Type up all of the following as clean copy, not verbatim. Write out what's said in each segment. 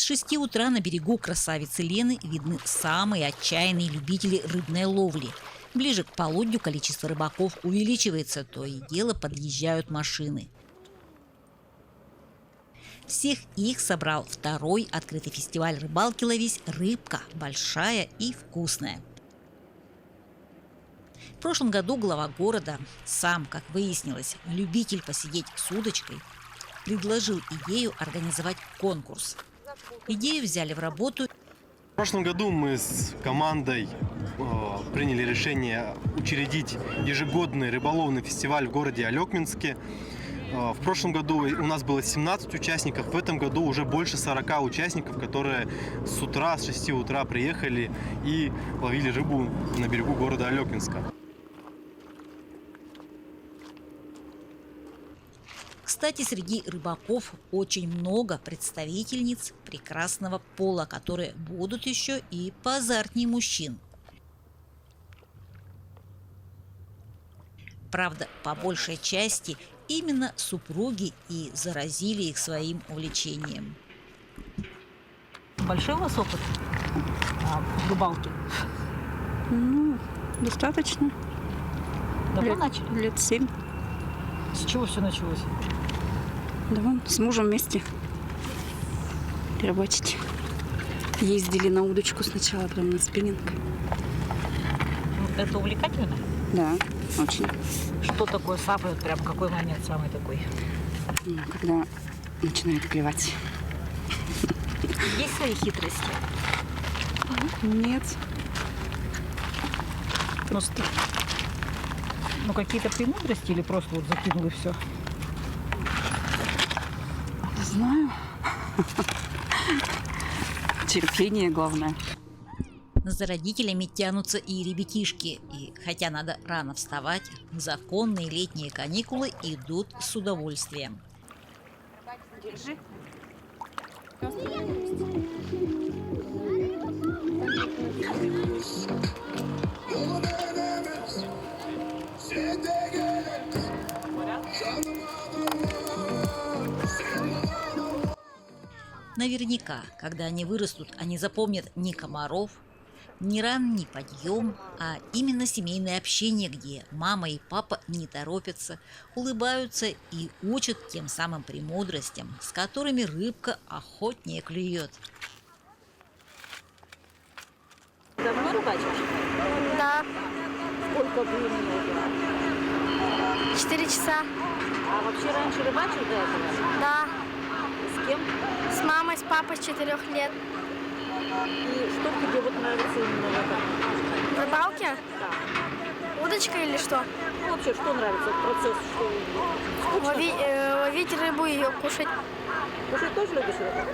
6 утра на берегу красавицы Лены видны самые отчаянные любители рыбной ловли. Ближе к полудню количество рыбаков увеличивается, то и дело подъезжают машины. Всех их собрал второй открытый фестиваль рыбалки «Ловись рыбка», большая и вкусная. В прошлом году глава города, сам, как выяснилось, любитель посидеть с удочкой, предложил идею организовать конкурс. Идею взяли в работу. В прошлом году мы с командой приняли решение учредить ежегодный рыболовный фестиваль в городе Алекминске. В прошлом году у нас было 17 участников, в этом году уже больше 40 участников, которые с утра, с 6 утра приехали и ловили рыбу на берегу города Алекминска. Кстати, среди рыбаков очень много представительниц прекрасного пола, которые будут еще и поазартнее мужчин. Правда, по большей части именно супруги и заразили их своим увлечением. Большой у вас опыт рыбалки? Достаточно. Давно начали? Лет 7. С чего все началось? Да вон, с мужем вместе рыбачить. Ездили на удочку сначала, прям на спиннинг. Это увлекательно? Да, очень. Что такое самый, прям какой момент самый такой? Когда начинает клевать. Есть свои хитрости? Нет. Просто. Какие-то премудрости или просто вот закинул и все? Не знаю. Терпение главное. За родителями тянутся и ребятишки, и хотя надо рано вставать, законные летние каникулы идут с удовольствием. Держи. Наверняка, когда они вырастут, они запомнят не комаров, ни ран, ни подъем, а именно семейное общение, где мама и папа не торопятся, улыбаются и учат тем самым премудростям, с которыми рыбка охотнее клюет. Давно рыбачишь? Да, Сколько времени уже? 4 часа. А вообще раньше рыбачил до этого? Да, С кем? с мамой, с папой с 4 лет. И что тебе вот нравится именно в этом? В рыбалке? Да. Удочка или что? Вообще, что нравится? Процесс, что скучно? Ловить рыбу и ее кушать. Кушать тоже любишь рыбу?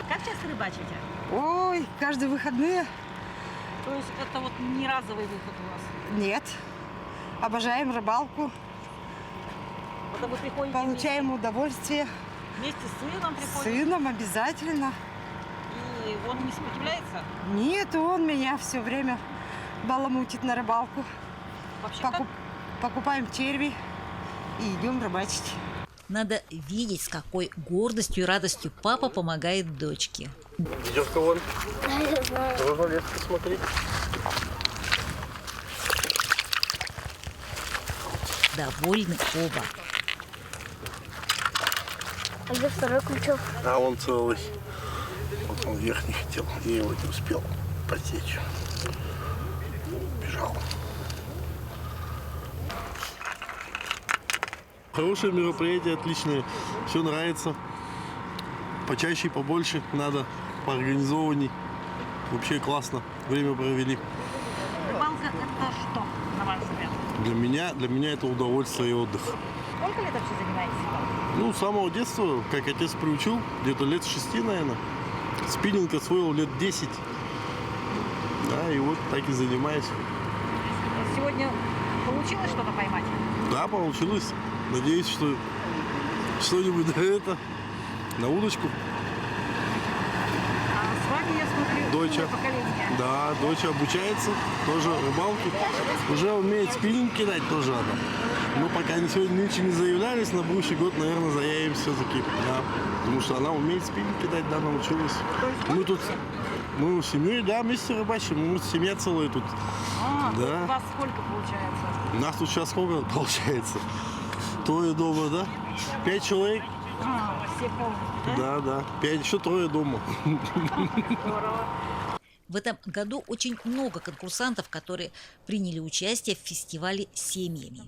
Как часто рыбачите? Ой, каждые выходные? То есть это вот не разовый выход у вас? Нет. Обожаем рыбалку, Это вы приходите получаем удовольствие. вместе с сыном С приходите? сыном обязательно. И он не сопротивляется? Нет, он меня все время баламутит на рыбалку. Вообще Покупаем черви и идем рыбачить. Надо видеть, с какой гордостью и радостью папа помогает дочке. Ведерко вон. Можно леску смотреть. Довольны оба. А где второй крючок? А он целый. Вот он верхний хотел, и его не успел потечь. Бежал. Хорошее мероприятие, отличное. Все нравится. Почаще, побольше надо, поорганизованней. Вообще классно. Время провели. рыбалка это что, на ваш взгляд? Для меня это удовольствие и отдых. Сколько лет вообще занимаетесь? Ну, с самого детства, как отец приучил, где-то лет 6, наверное. Спиннинг освоил лет 10. Да, и вот так и занимаюсь. Сегодня получилось что-то поймать? Да, получилось. Надеюсь, что что-нибудь на удочку. А с вами, я смотрю, доча. Да, дочь обучается, тоже рыбалке. Уже умеет спиннинг кидать тоже она. Мы пока сегодня ничего не заявлялись, на будущий год, наверное, заявим все-таки. Да. Потому что она умеет спиннинг кидать, да, научилась. Мы тут, мы семьей, да, вместе рыбачим, мы семья целая тут. Да. У вас сколько получается? У нас тут сейчас сколько получается? Трое дома, да? 5 человек? Все полностью, да? Да, да. 5, еще трое дома. В этом году очень много конкурсантов, которые приняли участие в фестивале семьями.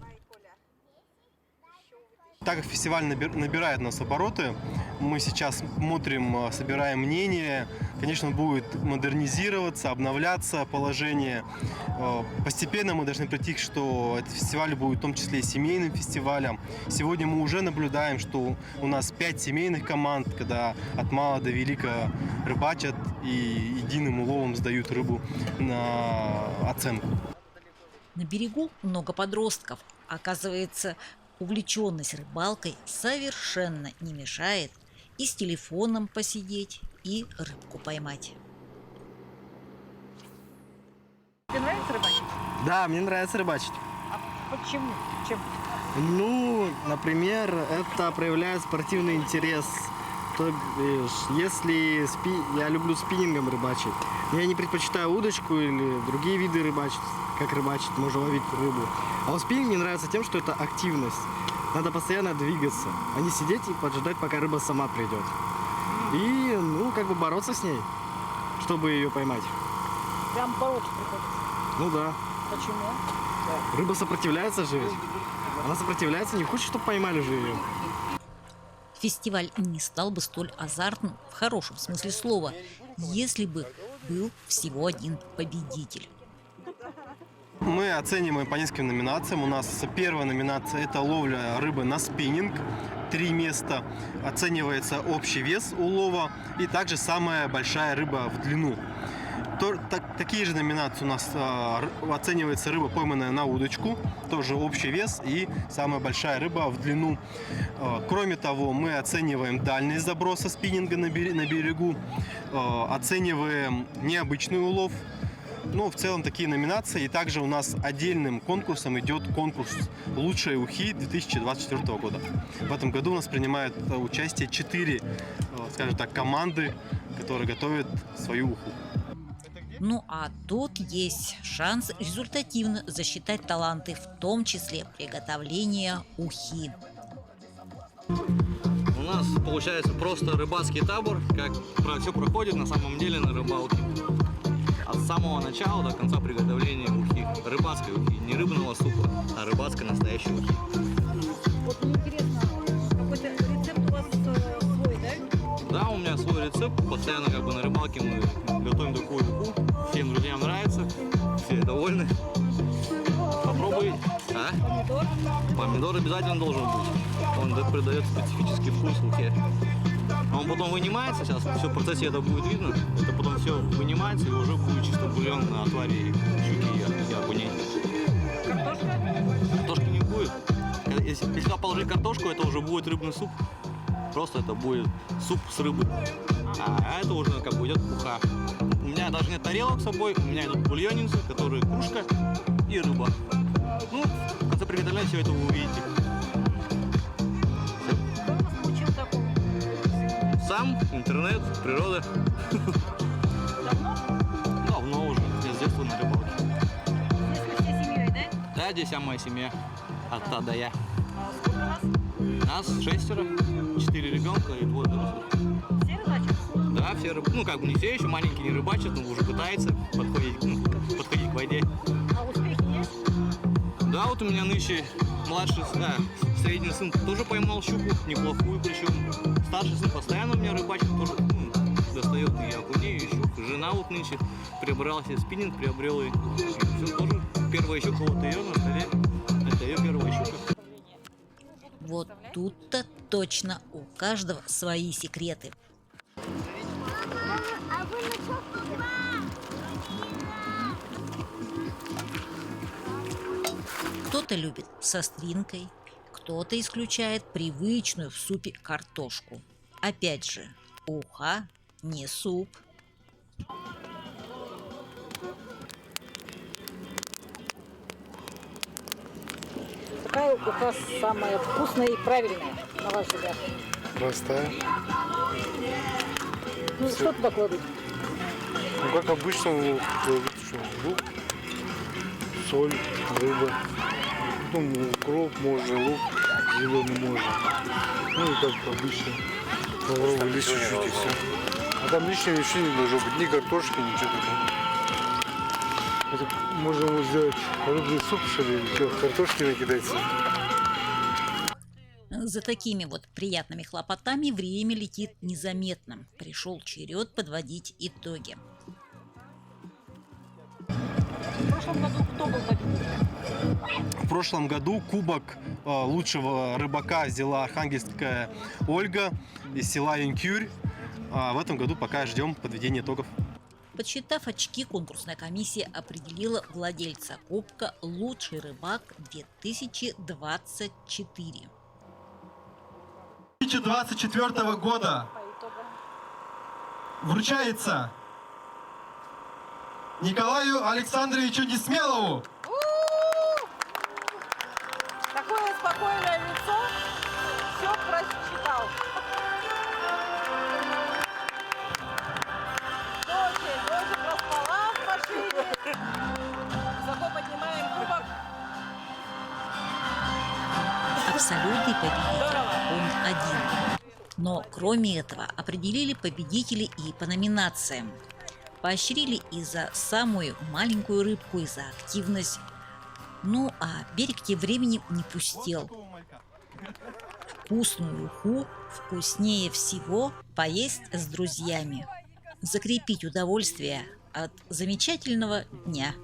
Так как фестиваль набирает нас обороты, мы сейчас смотрим, собираем мнение. Конечно, он будет модернизироваться, обновляться положение. Постепенно мы должны прийти, что этот фестиваль будет в том числе и семейным фестивалем. Сегодня мы уже наблюдаем, что у нас 5 семейных команд, когда от мала до велика рыбачат и единым уловом сдают рыбу на оценку. На берегу много подростков. Оказывается, увлеченность рыбалкой совершенно не мешает и с телефоном посидеть, и рыбку поймать. Тебе нравится рыбачить? Да, мне нравится рыбачить. Почему? Чем? Ну, например, это проявляет спортивный интерес. То бишь, если я люблю спиннингом рыбачить, я не предпочитаю удочку или другие виды рыбачить, как рыбачить, можно ловить рыбу. А вот спиннинг мне нравится тем, что это активность. Надо постоянно двигаться, а не сидеть и поджидать, пока рыба сама придет. И, ну, как бы бороться с ней, чтобы ее поймать. Прям бороться приходится. Ну да. Почему? Рыба сопротивляется же. Она сопротивляется, не хочет, чтобы поймали же ее. Фестиваль не стал бы столь азартным в хорошем смысле слова, если бы был всего один победитель. Мы оцениваем по нескольким номинациям. У нас первая номинация – это ловля рыбы на спиннинг. 3 места. Оценивается общий вес улова и также самая большая рыба в длину. Такие же номинации у нас оценивается рыба, пойманная на удочку, тоже общий вес и самая большая рыба в длину. Кроме того, мы оцениваем дальность заброса спиннинга на берегу, оцениваем необычный улов. Ну, в целом такие номинации. И также у нас отдельным конкурсом идет конкурс «Лучшие ухи» 2024 года. В этом году у нас принимают участие 4, скажем так, команды, которые готовят свою уху. Ну а тут есть шанс результативно засчитать таланты, в том числе приготовления ухи. У нас получается просто рыбацкий табор, как все проходит на самом деле на рыбалке. От самого начала до конца приготовления ухи. Рыбацкой ухи, не рыбного супа, а рыбацкой настоящей ухи. Вот мне интересно, какой-то рецепт у вас свой, да? Да, у меня свой рецепт. Постоянно как бы на рыбалке мы готовим такую уху. Всем друзьям нравится, все довольны. Попробуй. А? Помидор? Помидор обязательно должен быть. Он придает специфический вкус ухе. Он потом вынимается, сейчас все в процессе это будет видно. Это потом все вынимается и уже будет чисто бульон на отваре щуки и окуней. Картошка? Картошки не будет. Если сюда положить картошку, это уже будет рыбный суп. Просто это будет суп с рыбой. А это уже как бы идет уха. У меня даже нет тарелок с собой, у меня идут бульонницы, которые кружка и рыба. Ну, в конце приготовления все это вы увидите. Кто вас учил такому? Сам, интернет, природа. Давно? Давно уже, я с детства на рыбалке. Здесь вы всей семьей, да? Да, здесь вся моя семья. От та до я. А сколько вас? Нас 6, 4 ребенка и 2 взрослых. Все рыбачат? Да, все ну как бы не все еще маленькие не рыбачат, но уже пытаются подходить к воде. А успехи есть? Да, вот у меня нынче младший, средний сын тоже поймал щуку, неплохую причем. Старший сын постоянно у меня рыбачит, тоже достает и окуней, и щук. Жена вот нынче приобрела себе спиннинг, приобрела и все, тоже первая щука вот ее на столе, это ее первая щука. Вот тут-то точно у каждого свои секреты. Кто-то любит со стринкой, кто-то исключает привычную в супе картошку. Опять же, уха не суп. Какая уха самая вкусная и правильная, на ваш взгляд? Простая. Ну, что туда кладут? Ну, как обычно, лук, соль, рыба. Ну, укроп можно, лук зеленый можно. Ну и как обычно. Лавровый лист чуть-чуть и все. А там лишнего ничего не должно быть. Ни картошки, ничего такого. Это можно вот сделать рыбный суп, что ли, или картошки накидать. За такими вот приятными хлопотами время летит незаметно. Пришел черед подводить итоги. В прошлом году кто был победителем? В прошлом году кубок лучшего рыбака взяла архангельская Ольга из села Юнкюрь. А в этом году пока ждем подведения итогов. Подсчитав очки, конкурсная комиссия определила владельца кубка «Лучший рыбак 2024». 2024 года вручается Николаю Александровичу Несмелову. Такое спокойное лицо, все просчитал. Дочь проспала в машине. Высоко поднимаем кубок. Абсолютный победитель, он один. Но кроме этого определили победителей и по номинациям. Поощрили и за самую маленькую рыбку, и за активность. Ну а берег тем временем не пустел. Вкусную уху вкуснее всего поесть с друзьями. Закрепить удовольствие от замечательного дня.